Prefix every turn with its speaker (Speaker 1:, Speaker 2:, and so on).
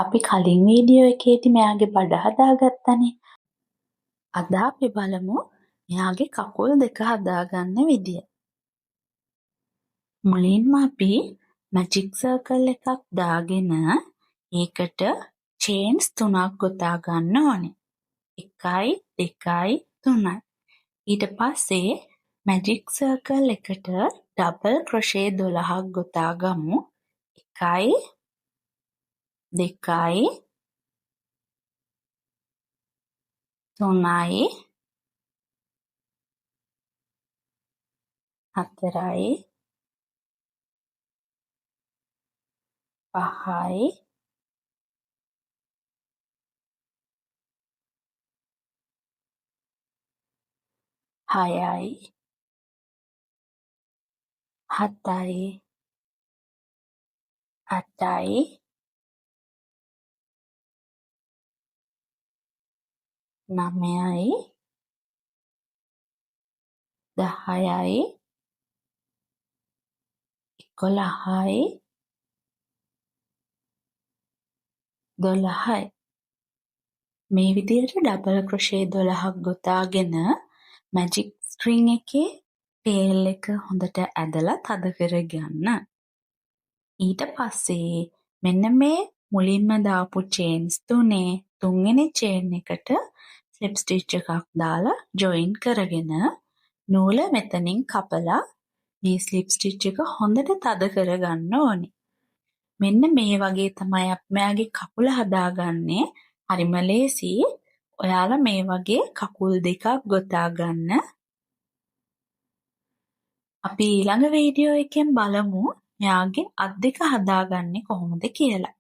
Speaker 1: අපි කලින් වීඩියෝ එකේදී මෙයාගේ බඩ හදාගත්තනේ. අද අපි බලමු මෙයාගේ කකුල් දෙක හදාගන්න විදිය. මුලින්ම අපි මැජික් සර්කල් එකක් දාගෙන ඒකට චේන්ස් 3ක් ගොතා ගන්න ඕනේ. 1යි 2යි 3යි. ඊට පස්සේ මැජික් සර්කල් එකට ඩබල් ක්‍රොෂේ 12ක් ගොතා ගමු. 1යි 2යි 3යි 4යි 5යි 6යි 7යි 8යි 9යි 10යි 11යි 12යි. මේ විදිහට ඩබල් ක්‍රොෂේ 12ක් ගොතාගෙන මැජික් ස්ට්‍රිං එකේ ටේල් එක හොඳට ඇදලා තද කරගන්න. ඊට පස්සේ මෙන්න මේ මුලින්ම දාපු චේන්ස් තුනේ තුන්වෙනි චේන් එකට ස්ලිප් ස්ටිච් එකක් දාලා ජොයින් කරගෙන නූල මෙතනින් කපලා මේ ස්ලිප් ස්ටිච් එක හොඳට තද කරගන්න ඕනේ. මෙන්න මේ වගේ තමයි අපි මෙයාගේ කකුල හදාගන්නේ. හරිම ලේසි. ඔයාලා මේ වගේ කකුල් දෙකක් ගොතා ගන්න. අපි ඊළඟ වීඩියෝ එකෙන් බලමු මෙයාගේ අත් දෙක හදාගන්නේ කොහොමද කියලා.